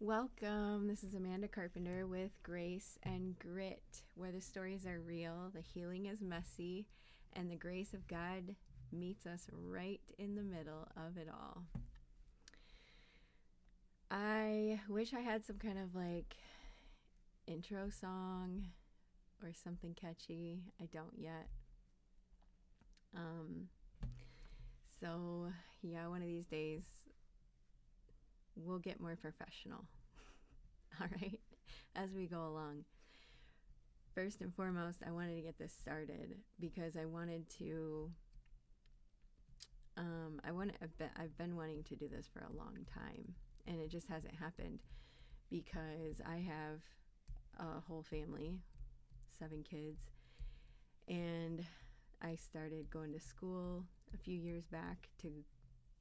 Welcome. This is Amanda Carpenter with Grace and Grit, where the stories are real, the healing is messy, and the grace of God meets us right in the middle of it all. I wish I had some kind of intro song or something catchy. I don't yet. So, yeah, one of these days we'll get more professional. All right, as we go along. First and foremost, I wanted to get this started because I wanted to. I've been wanting to do this for a long time, and it just hasn't happened because I have a whole family, 7 kids, and I started going to school a few years back to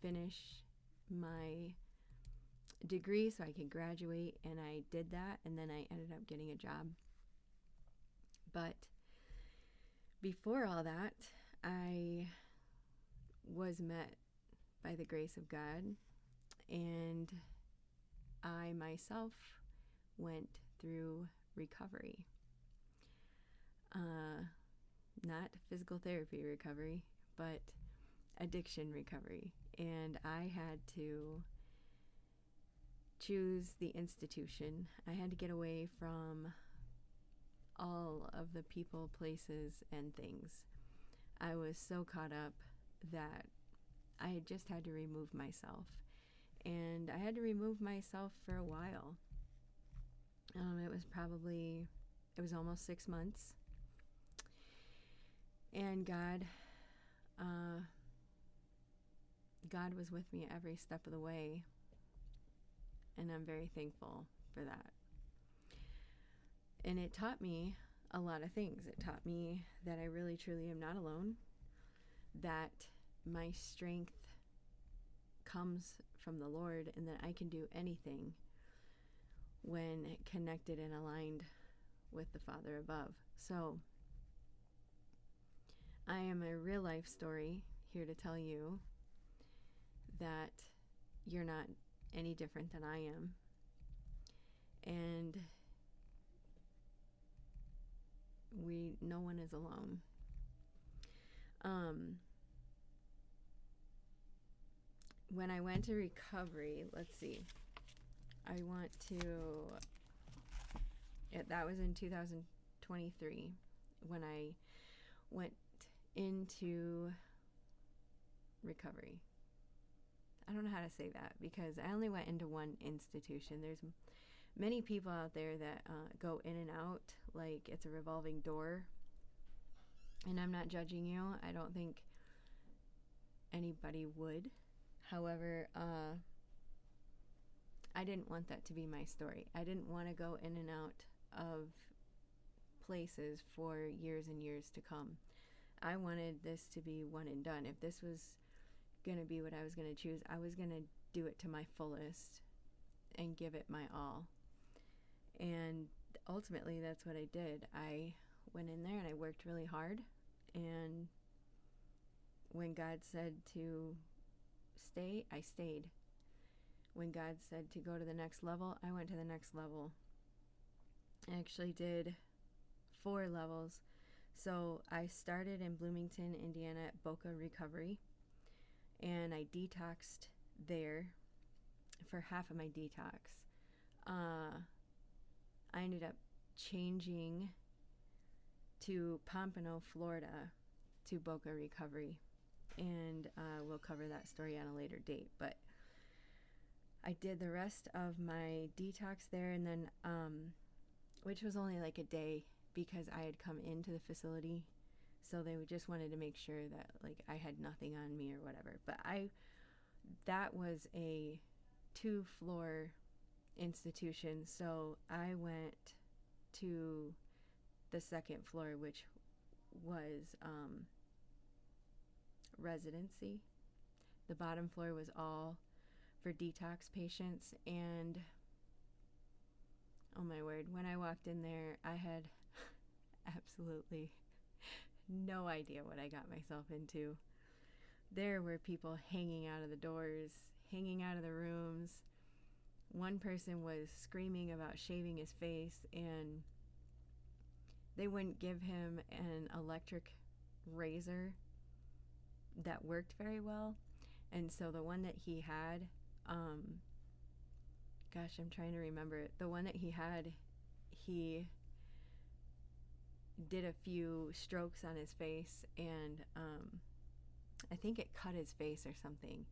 finish my degree so I could graduate, and I did that, and then I ended up getting a job. But before all that, I was met by the grace of God, and I myself went through recovery. Not physical therapy recovery, but addiction recovery. And I had to choose the institution. I had to get away from all of the people, places, and things. I was so caught up that I just had to remove myself. And I had to remove myself for a while. It was almost 6 months. And God was with me every step of the way. And I'm very thankful for that. And it taught me a lot of things. It taught me that I really, truly am not alone, that my strength comes from the Lord, and that I can do anything when connected and aligned with the Father above. So, I am a real life story here to tell you that you're not any different than I am. And no one is alone. When I went to recovery, let's see. That was in 2023 when I went into recovery. I don't know how to say that because I only went into one institution. There's many people out there that go in and out like it's a revolving door. And I'm not judging you. I don't think anybody would. However, I didn't want that to be my story. I didn't want to go in and out of places for years and years to come. I wanted this to be one and done. If this was going to be what I was going to choose, I was going to do it to my fullest and give it my all. And ultimately, that's what I did. I went in there and I worked really hard. And when God said to stay, I stayed. When God said to go to the next level, I went to the next level. I actually did 4 levels. So I started in Bloomington, Indiana at Boca Recovery, and I detoxed there for half of my detox. I ended up changing to Pompano, Florida, to Boca Recovery, and we'll cover that story on a later date. But I did the rest of my detox there, and then, which was only like a day because I had come into the facility, so they just wanted to make sure that like I had nothing on me or whatever. But that was a 2-floor institution, so I went to the 2nd floor, which was residency. The bottom floor was all for detox patients, and oh my word, when I walked in there, I had absolutely no idea what I got myself into. There were people hanging out of the doors, hanging out of the rooms, one person was screaming about shaving his face, and they wouldn't give him an electric razor that worked very well. And so the one that he had, gosh, I'm trying to remember it. The one that he had, he did a few strokes on his face, and I think it cut his face or something.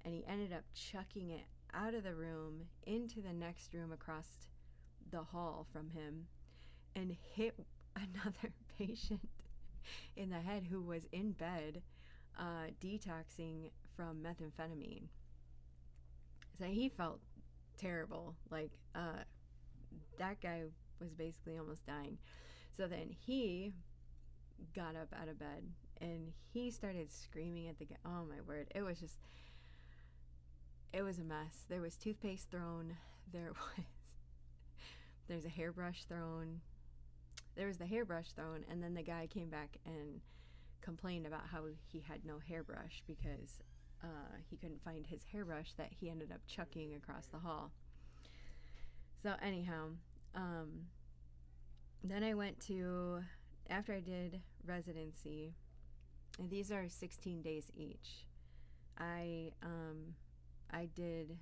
And he ended up chucking it out of the room into the next room across the hall from him and hit another patient in the head who was in bed detoxing from methamphetamine. So he felt terrible. Like, that guy was basically almost dying. So then he got up out of bed and he started screaming at the guy. Oh my word. It was a mess. There was toothpaste thrown. There's a hairbrush thrown. There was the hairbrush thrown, and then the guy came back and complained about how he had no hairbrush because he couldn't find his hairbrush that he ended up chucking across the hall. So anyhow, then I went to, after I did residency, and these are 16 days each, I did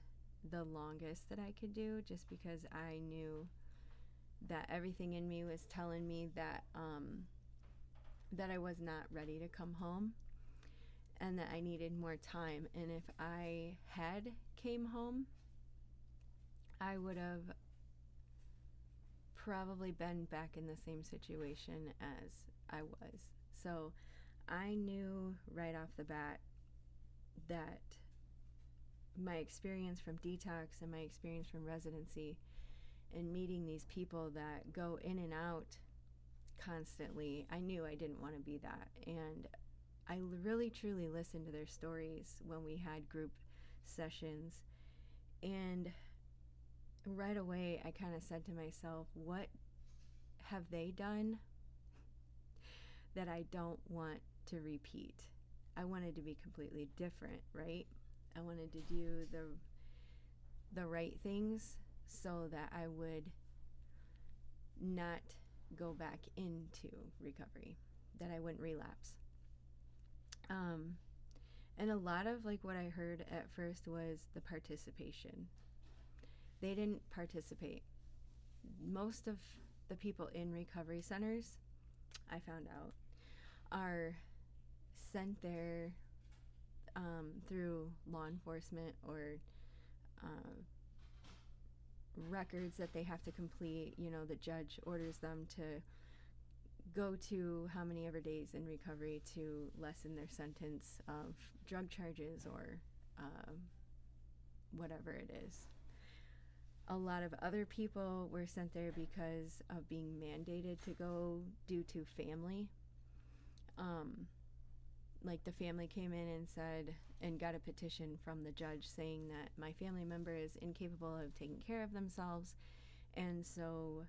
the longest that I could do just because I knew that everything in me was telling me that that I was not ready to come home and that I needed more time. And if I had came home, I would have probably been back in the same situation as I was. So I knew right off the bat that my experience from detox and my experience from residency and meeting these people that go in and out constantly, I knew I didn't want to be that. And I really truly listened to their stories when we had group sessions, and right away I kind of said to myself, what have they done that I don't want to repeat? I wanted to be completely different, right? I wanted to do the right things so that I would not go back into recovery, that I wouldn't relapse. And a lot of like what I heard at first was the participation. They didn't participate. Most of the people in recovery centers, I found out, are sent there through law enforcement or records that they have to complete. You know, the judge orders them to go to how many ever days in recovery to lessen their sentence of drug charges or whatever it is. A lot of other people were sent there because of being mandated to go due to family. Like the family came in and said, and got a petition from the judge saying that my family member is incapable of taking care of themselves, and so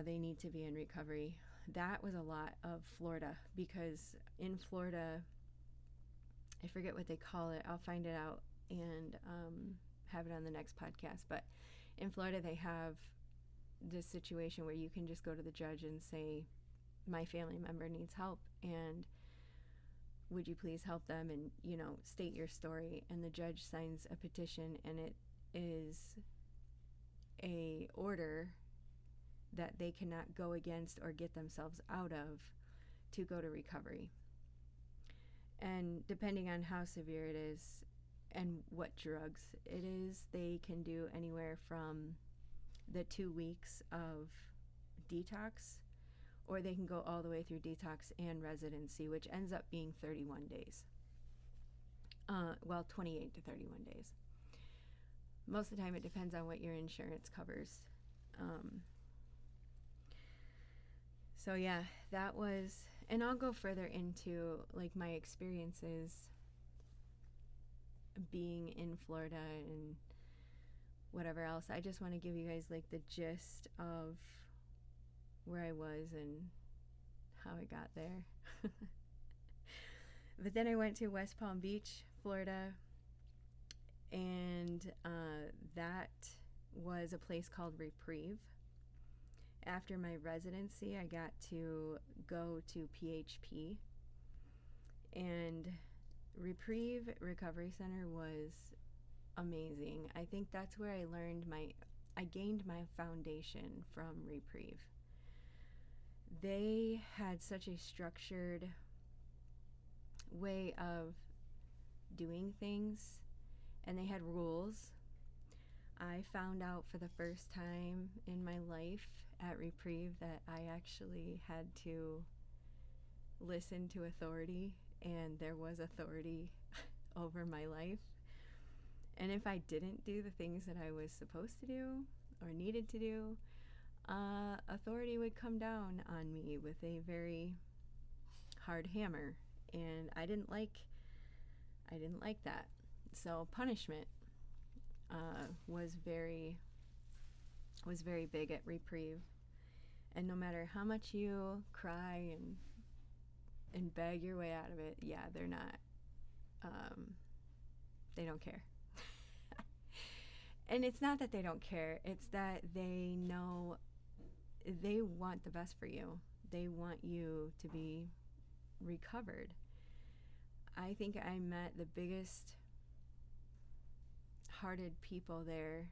they need to be in recovery. That was a lot of Florida, because in Florida, I forget what they call it. I'll find it out and have it on the next podcast. But in Florida, they have this situation where you can just go to the judge and say, my family member needs help, and would you please help them, and, you know, state your story. And the judge signs a petition, and it is a order that they cannot go against or get themselves out of to go to recovery. And depending on how severe it is and what drugs it is, they can do anywhere from the 2 weeks of detox, or they can go all the way through detox and residency, which ends up being 31 days. 28 to 31 days. Most of the time it depends on what your insurance covers. So yeah, that was, and I'll go further into like my experiences being in Florida and whatever else. I just want to give you guys like the gist of where I was and how I got there. But then I went to West Palm Beach, Florida, And that was a place called Reprieve. After my residency, I got to go to PHP, and Reprieve Recovery Center was amazing. I think that's where I gained my foundation from Reprieve. They had such a structured way of doing things, and they had rules. I found out for the first time in my life at Reprieve that I actually had to listen to authority, and there was authority over my life. And if I didn't do the things that I was supposed to do or needed to do, authority would come down on me with a very hard hammer, and I didn't like that. So punishment was very big at Reprieve, and no matter how much you cry and beg your way out of it, yeah, they're not. They don't care. And it's not that they don't care, it's that they know they want the best for you. They want you to be recovered. I think I met the biggest hearted people there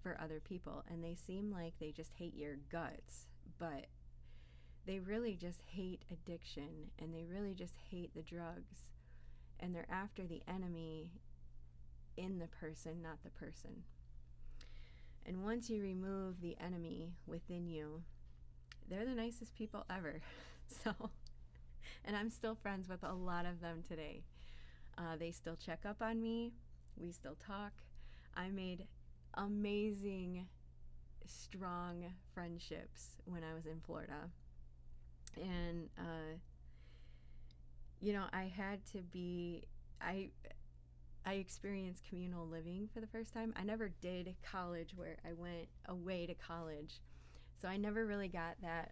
for other people, and they seem like they just hate your guts, but they really just hate addiction, and they really just hate the drugs, and they're after the enemy in the person, not the person. And once you remove the enemy within you, they're the nicest people ever. So, and I'm still friends with a lot of them today. They still check up on me. We still talk. I made amazing, strong friendships when I was in Florida. And, I experienced communal living for the first time. I never did college where I went away to college. So I never really got that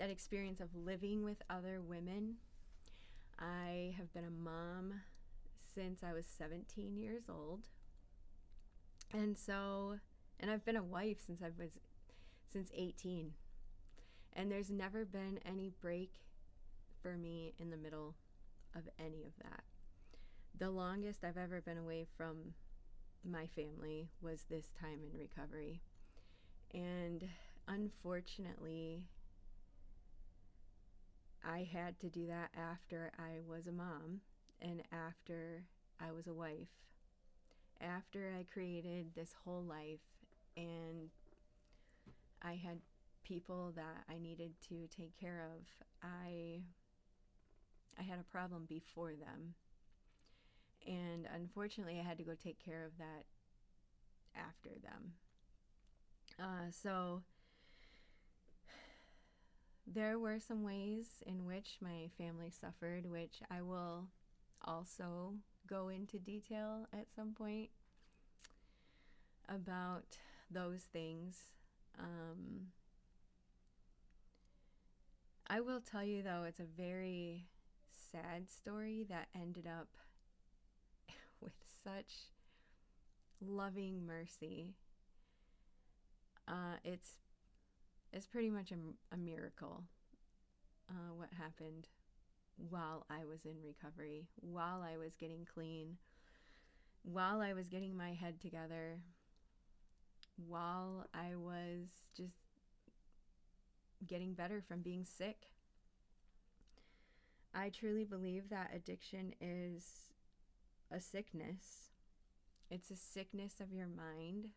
experience of living with other women. I have been a mom since I was 17 years old. And I've been a wife since 18. And there's never been any break for me in the middle of any of that. The longest I've ever been away from my family was this time in recovery. And unfortunately, I had to do that after I was a mom and after I was a wife. After I created this whole life and I had people that I needed to take care of, I had a problem before them. And unfortunately, I had to go take care of that after them. So there were some ways in which my family suffered, which I will also go into detail at some point about those things. I will tell you, though, it's a very sad story that ended up with such loving mercy. It's pretty much a miracle what happened while I was in recovery, while I was getting clean, while I was getting my head together, while I was just getting better from being sick. I truly believe that addiction is a sickness. It's a sickness of your mind.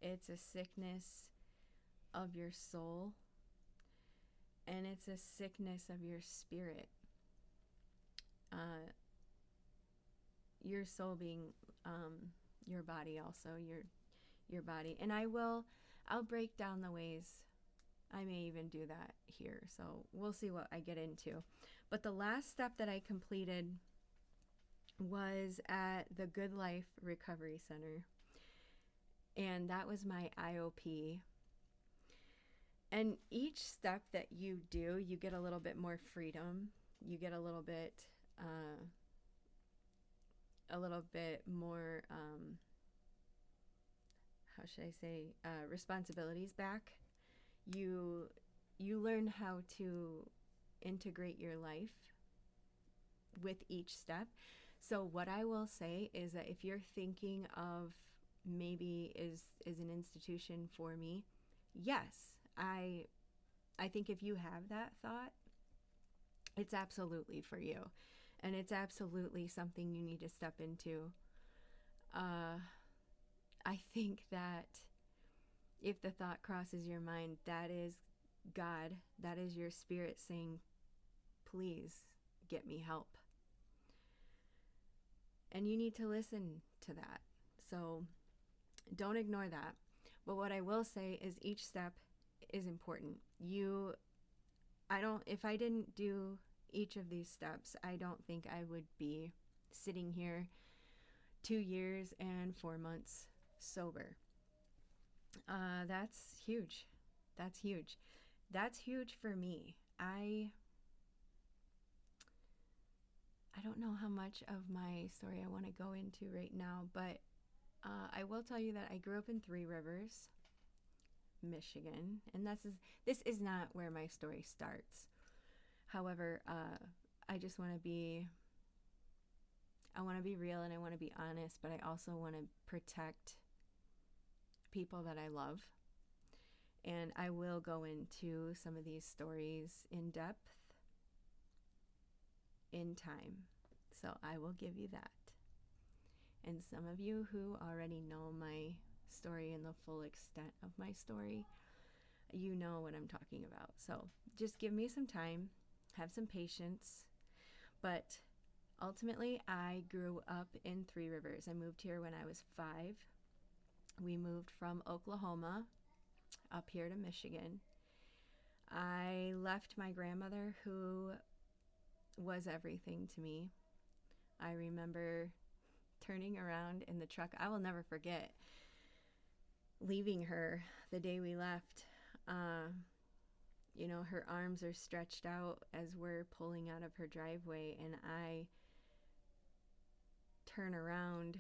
It's a sickness of your soul. And it's a sickness of your spirit. Your soul being your body also, your body. And I'll break down the ways. I may even do that here. So we'll see what I get into. But the last step that I completed was at the Good Life Recovery Center. And that was my IOP. And each step that you do, you get a little bit more freedom. You get a little bit a little bit more, how should I say, responsibilities back. You you learn how to integrate your life with each step. So what I will say is that if you're thinking of maybe is an institution for me, yes, I think if you have that thought, it's absolutely for you. And it's absolutely something you need to step into. Uh, I think that if the thought crosses your mind, that is God, that is your spirit saying, please get me help. And you need to listen to that. So don't ignore that. But what I will say is each step is important. If I didn't do each of these steps, I don't think I would be sitting here 2 years and 4 months sober. That's huge. That's huge. That's huge for me. I don't know how much of my story I want to go into right now, but I will tell you that I grew up in Three Rivers, Michigan, and this is not where my story starts. However, I just want to be real and I want to be honest, but I also want to protect people that I love. And I will go into some of these stories in depth in time. So I will give you that. And some of you who already know my story and the full extent of my story, you know what I'm talking about. So just give me some time, have some patience. But ultimately, I grew up in Three Rivers. I moved here when I was 5. We moved from Oklahoma up here to Michigan. I left my grandmother, who was everything to me. I remember turning around in the truck. I will never forget leaving her the day we left. Her arms are stretched out as we're pulling out of her driveway, and I turn around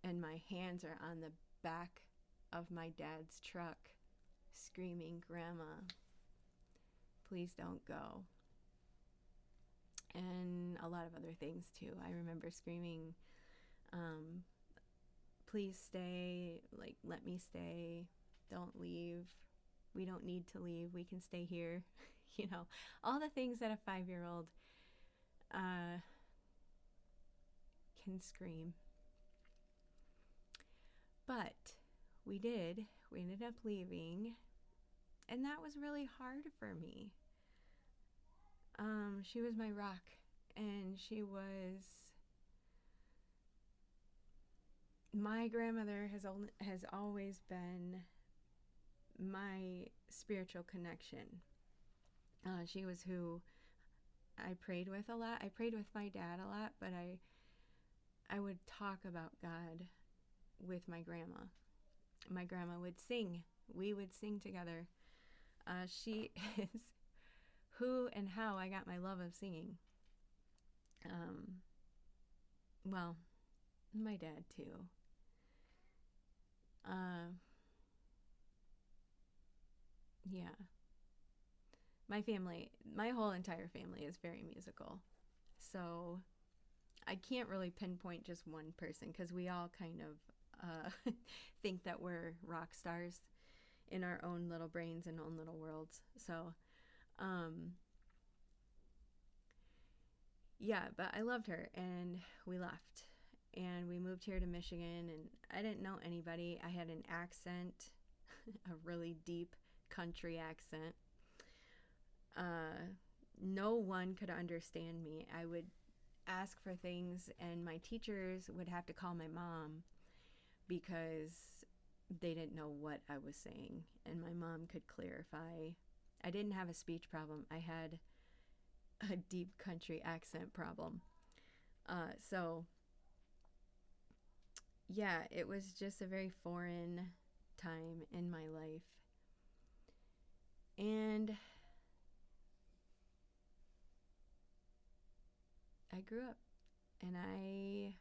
and my hands are on the back of my dad's truck, screaming, "Grandma, please don't go." And a lot of other things too. I remember screaming, "Please stay, like, let me stay, don't leave. We don't need to leave, we can stay here." All the things that a 5-year-old can scream. But we ended up leaving, and that was really hard for me. She was my rock, and my grandmother has always been my spiritual connection. She was who I prayed with a lot. I prayed with my dad a lot, but I would talk about God with my grandma. My grandma would sing. We would sing together. She is who and how I got my love of singing. Well, my dad too. Yeah. My whole entire family is very musical. So I can't really pinpoint just one person, because we all kind of think that we're rock stars in our own little brains and own little worlds. So, yeah, but I loved her, and we left. And we moved here to Michigan, and I didn't know anybody. I had an accent, a really deep country accent. No one could understand me. I would ask for things, and my teachers would have to call my mom because they didn't know what I was saying, and my mom could clarify. I didn't have a speech problem. I had a deep country accent problem. So yeah, it was just a very foreign time in my life. And I grew up And I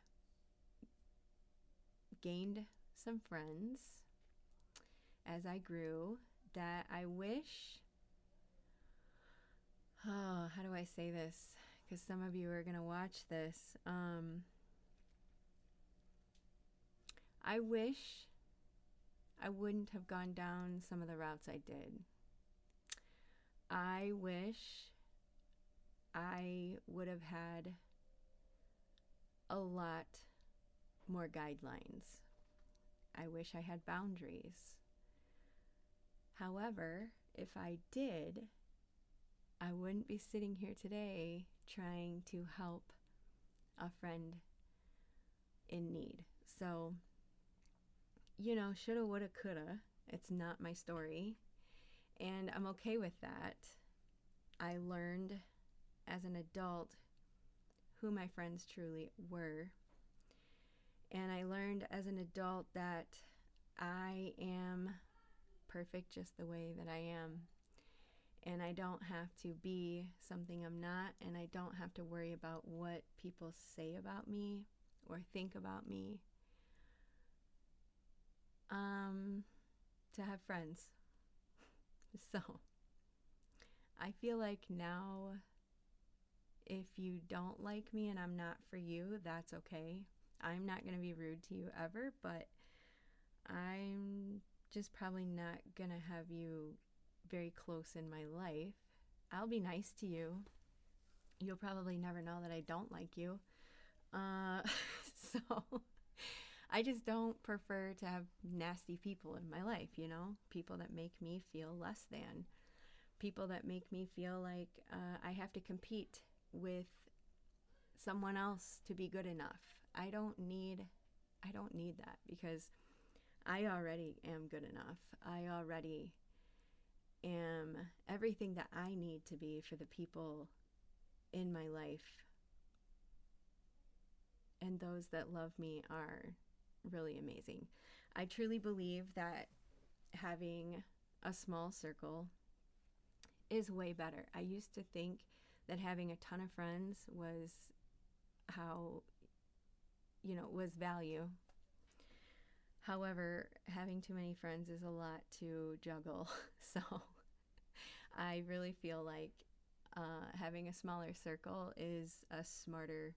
gained some friends as I grew that I wish, oh, how do I say this? Because some of you are going to watch this. I wish I wouldn't have gone down some of the routes I did. I wish I would have had a lot more guidelines. I wish I had boundaries. However, if I did, I wouldn't be sitting here today trying to help a friend in need. So, shoulda, woulda, coulda. It's not my story. And I'm okay with that. I learned as an adult who my friends truly were. And I learned as an adult that I am perfect just the way that I am. And I don't have to be something I'm not, and I don't have to worry about what people say about me or think about me to have friends. So I feel like now, if you don't like me and I'm not for you, that's okay. I'm not going to be rude to you ever, but I'm just probably not going to have you very close in my life. I'll be nice to you. You'll probably never know that I don't like you. So I just don't prefer to have nasty people in my life, people that make me feel less than, people that make me feel like I have to compete with someone else to be good enough. I don't need that, because I already am good enough. I already am everything that I need to be for the people in my life. And those that love me are really amazing. I truly believe that having a small circle is way better. I used to think that having a ton of friends was how, was value. However, having too many friends is a lot to juggle. So I really feel like having a smaller circle is a smarter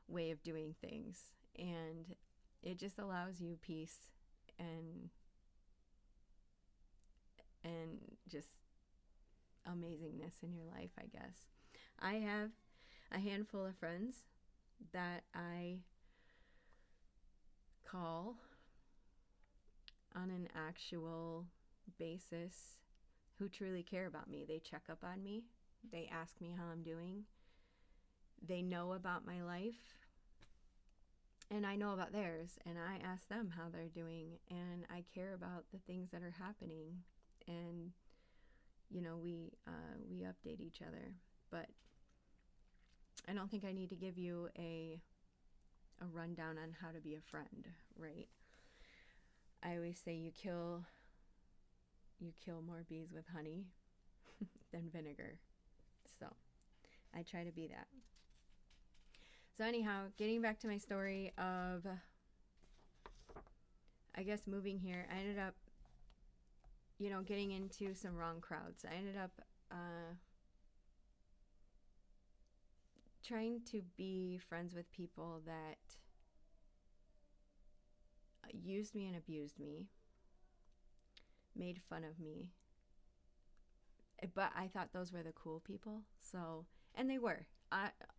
way of doing things. And it just allows you peace and just amazingness in your life, I guess. I have a handful of friends that I call on an actual basis who truly care about me. They check up on me. They ask me how I'm doing. They know about my life. And I know about theirs. And I ask them how they're doing. And I care about the things that are happening. And, we update each other. But I don't think I need to give you a rundown on how to be a friend, right? I always say you kill more bees with honey than vinegar. So I try to be that. So anyhow, getting back to my story of, I guess, moving here, I ended up, getting into some wrong crowds. I ended up trying to be friends with people that used me and abused me, made fun of me. But I thought those were the cool people. So, and they were.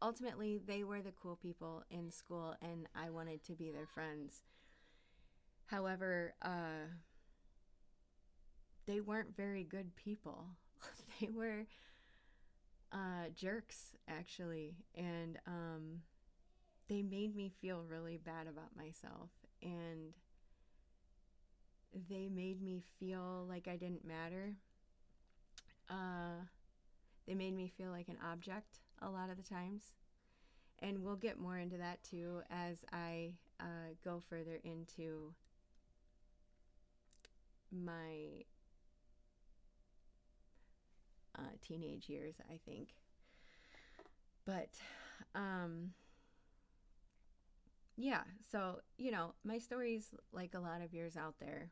Ultimately, they were the cool people in school, and I wanted to be their friends. However, they weren't very good people. They were jerks, actually. And they made me feel really bad about myself. And they made me feel like I didn't matter. They made me feel like an object a lot of the times. And we'll get more into that too as I go further into my teenage years, I think. But yeah, so, my story's like a lot of yours out there.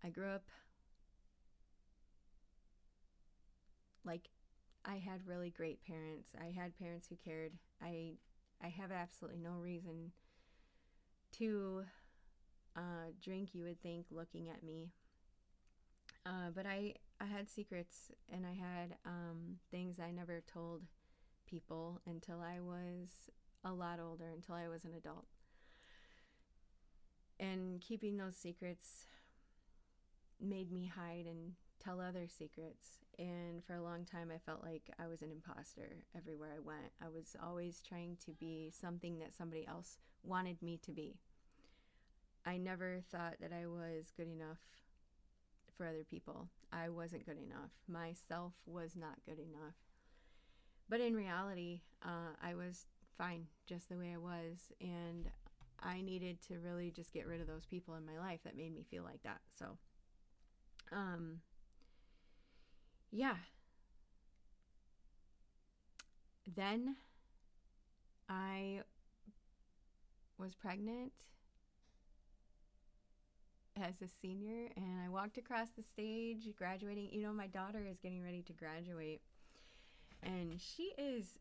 I grew up like I had really great parents. I had parents who cared. I have absolutely no reason to drink, you would think, looking at me. But I had secrets, and I had things I never told people until I was a lot older, until I was an adult. And keeping those secrets made me hide and tell other secrets. And for a long time, I felt like I was an imposter everywhere I went. I was always trying to be something that somebody else wanted me to be. I never thought that I was good enough for other people. I wasn't good enough. Myself was not good enough. But in reality, I was fine just the way I was. And I needed to really just get rid of those people in my life that made me feel like that. So, yeah. Then I was pregnant as a senior, and I walked across the stage graduating. My daughter is getting ready to graduate, and she is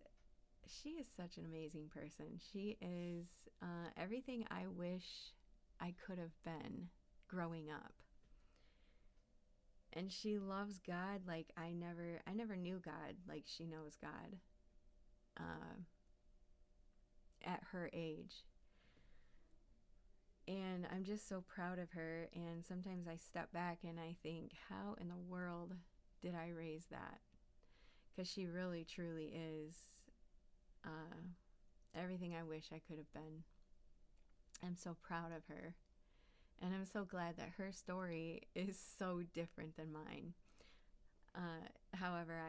such an amazing person. She is everything I wish I could have been growing up. And she loves God like I never knew God like she knows God at her age. And I'm just so proud of her. And sometimes I step back and I think, how in the world did I raise that? Because she really, truly is everything I wish I could have been. I'm so proud of her. And I'm so glad that her story is so different than mine. However,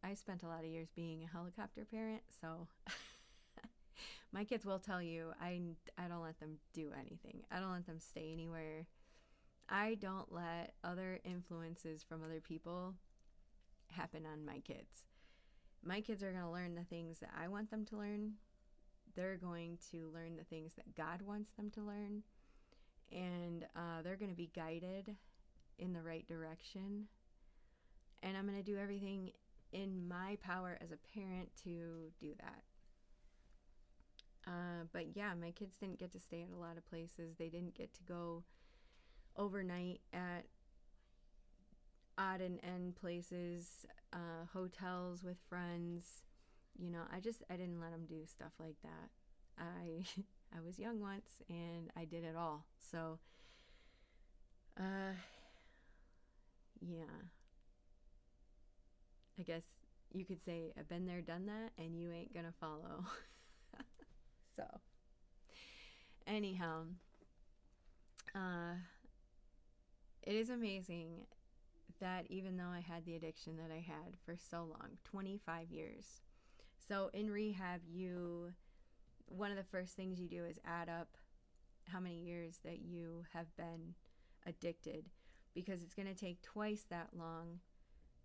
I spent a lot of years being a helicopter parent, so my kids will tell you I don't let them do anything. I don't let them stay anywhere. I don't let other influences from other people happen on my kids. My kids are going to learn the things that I want them to learn. They're going to learn the things that God wants them to learn. And they're going to be guided in the right direction. And I'm going to do everything in my power as a parent to do that. But yeah, my kids didn't get to stay at a lot of places. They didn't get to go overnight at odd and end places, hotels with friends. I didn't let them do stuff like that. I was young once and I did it all. So, yeah. I guess you could say I've been there, done that, and you ain't gonna follow. So, anyhow, it is amazing that even though I had the addiction that I had for so long, 25 years. So in rehab, one of the first things you do is add up how many years that you have been addicted, because it's going to take twice that long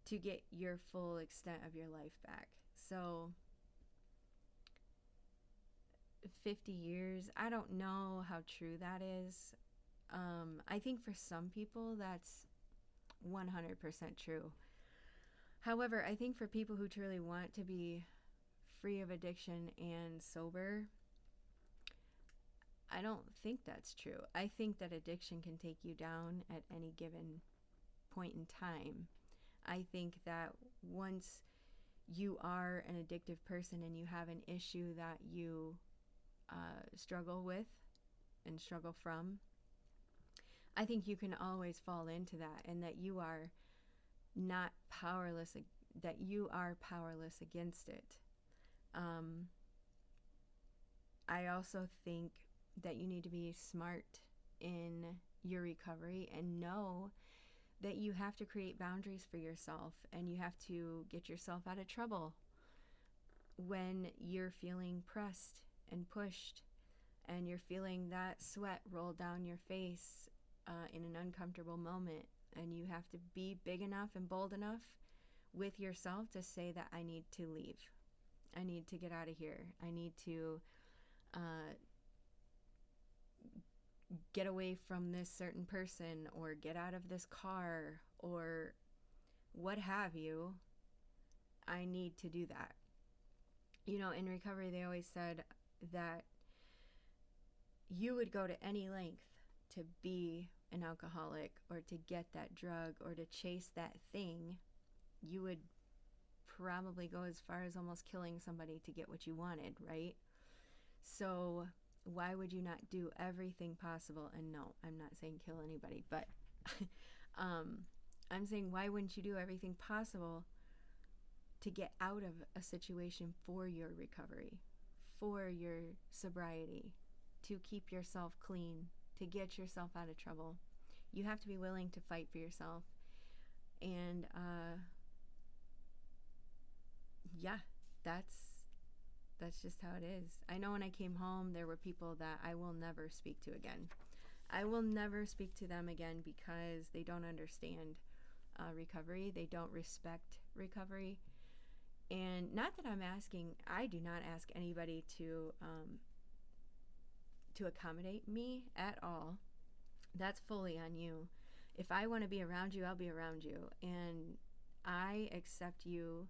to get your full extent of your life back. So 50 years, I don't know how true that is. I think for some people that's 100% true. However, I think for people who truly want to be free of addiction and sober, I don't think that's true. I think that addiction can take you down at any given point in time. I think that once you are an addictive person and you have an issue that you struggle with and struggle from, I think you can always fall into that, and that you are not powerless, that you are powerless against it. I also think that you need to be smart in your recovery and know that you have to create boundaries for yourself, and you have to get yourself out of trouble when you're feeling pressed and pushed and you're feeling that sweat roll down your face in an uncomfortable moment. And you have to be big enough and bold enough with yourself to say that I need to leave. I need to get out of here. I need to uh, get away from this certain person or get out of this car or what have you, I need to do that. You know, in recovery, they always said that you would go to any length to be an alcoholic or to get that drug or to chase that thing. You would probably go as far as almost killing somebody to get what you wanted, right? So why would you not do everything possible? And no, I'm not saying kill anybody, but I'm saying why wouldn't you do everything possible to get out of a situation for your recovery, for your sobriety, to keep yourself clean, to get yourself out of trouble? You have to be willing to fight for yourself. And yeah, that's just how it is. I know when I came home, there were people that I will never speak to again. I will never speak to them again because they don't understand recovery. They don't respect recovery. And not that I do not ask anybody to accommodate me at all. That's fully on you. If I want to be around you, I'll be around you. And I accept you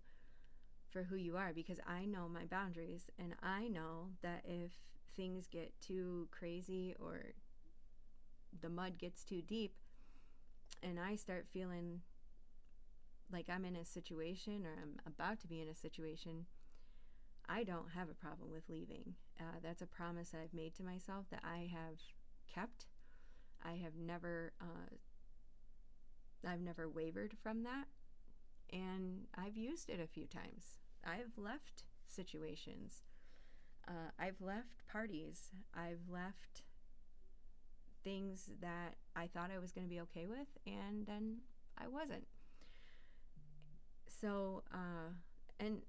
for who you are because I know my boundaries, and I know that if things get too crazy or the mud gets too deep and I start feeling like I'm in a situation or I'm about to be in a situation, I don't have a problem with leaving. That's a promise that I've made to myself that I have kept. I've never wavered from that, and I've used it a few times. I've left situations. I've left parties. I've left things that I thought I was going to be okay with, and then I wasn't. So, and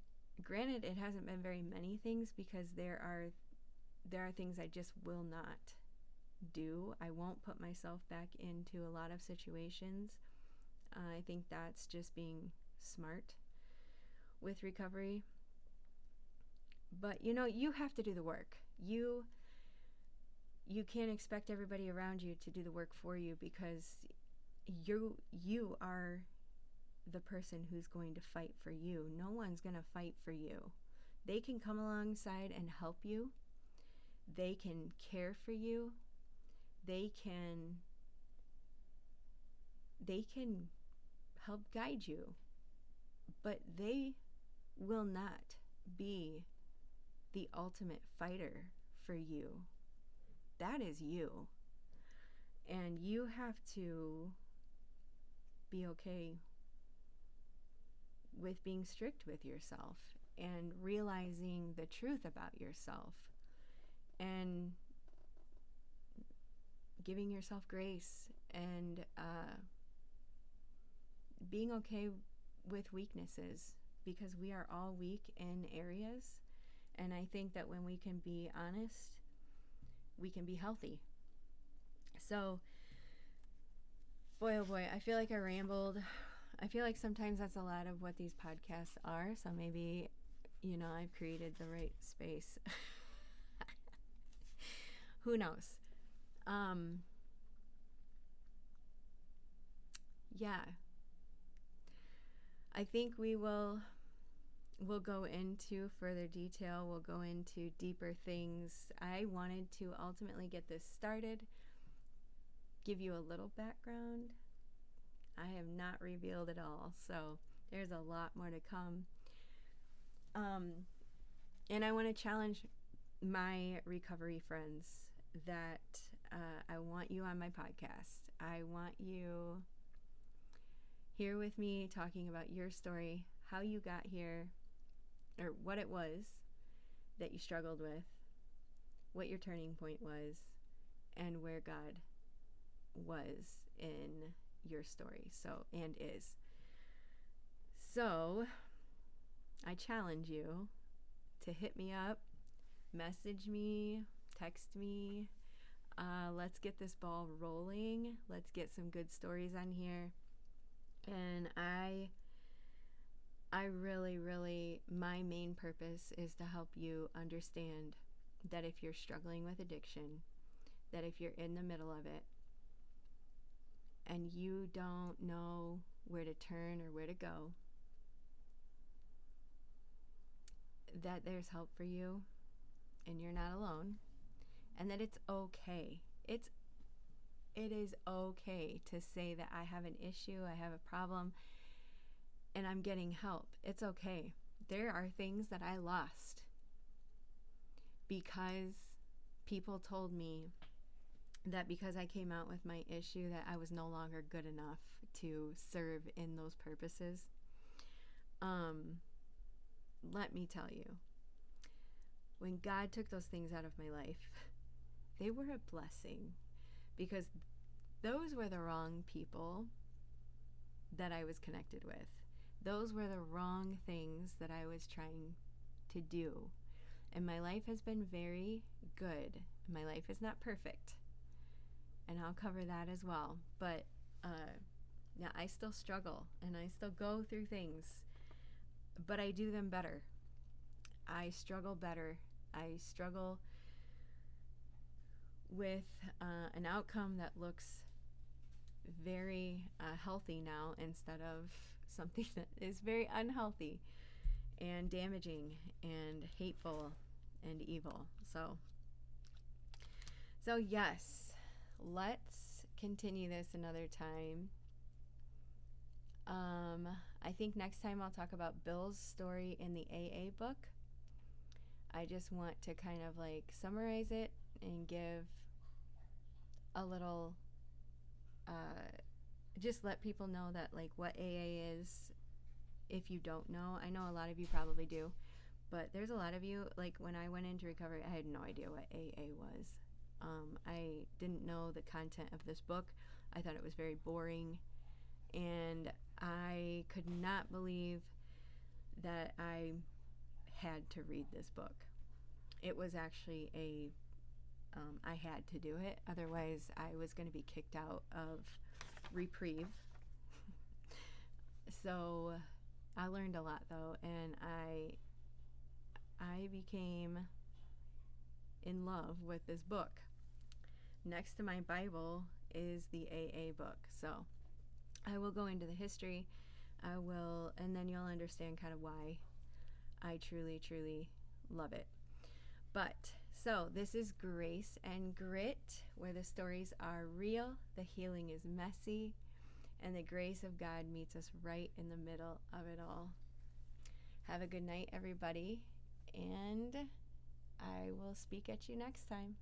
granted, it hasn't been very many things because there are things I just will not do. I won't put myself back into a lot of situations. I think that's just being smart with recovery. But you know, you have to do the work. You can't expect everybody around you to do the work for you because you are the person who's going to fight for you. No one's going to fight for you. They can come alongside and help you. They can care for you. They can help guide you. But they will not be the ultimate fighter for you. That is you. And you have to be okay with being strict with yourself and realizing the truth about yourself and giving yourself grace and being okay with weaknesses, because we are all weak in areas. And I think that when we can be honest, we can be healthy. So, boy, oh boy, I feel like I rambled. I feel like sometimes that's a lot of what these podcasts are. So maybe, I've created the right space. Who knows? Yeah. I think we'll go into further detail. We'll go into deeper things. I wanted to ultimately get this started, give you a little background. I have not revealed it all, so there's a lot more to come. And I want to challenge my recovery friends that I want you on my podcast. I want you here with me talking about your story, how you got here, or what it was that you struggled with, what your turning point was, and where God was in your story, and is. So, I challenge you to hit me up, message me, text me. Let's get this ball rolling. Let's get some good stories on here. And I really, my main purpose is to help you understand that if you're struggling with addiction, that if you're in the middle of it and you don't know where to turn or where to go, that there's help for you and you're not alone, and that it's okay. It is okay to say that I have an issue, I have a problem, and I'm getting help. It's okay. There are things that I lost because people told me that because I came out with my issue that I was no longer good enough to serve in those purposes. Let me tell you, when God took those things out of my life, they were a blessing, because those were the wrong people that I was connected with. Those were the wrong things that I was trying to do. And my life has been very good. My life is not perfect. And I'll cover that as well. But yeah, I still struggle and I still go through things, but I do them better. I struggle better. I struggle with an outcome that looks very healthy now, instead of something that is very unhealthy and damaging and hateful and evil. So yes, let's continue this another time. I think next time I'll talk about Bill's story in the AA book. I just want to kind of like summarize it and give a little, just let people know that like what AA is, if you don't know. I know a lot of you probably do, but there's a lot of you, like when I went into recovery, I had no idea what AA was. I didn't know the content of this book. I thought it was very boring, and I could not believe that I had to read this book. It was actually I had to do it, otherwise I was going to be kicked out of Reprieve. So I learned a lot though, and I became in love with this book. Next to my Bible is the AA book. So I will go into the history. And then you'll understand kind of why I truly, truly love it. But so this is Grace and Grit, where the stories are real, the healing is messy, and the grace of God meets us right in the middle of it all. Have a good night, everybody, and I will speak at you next time.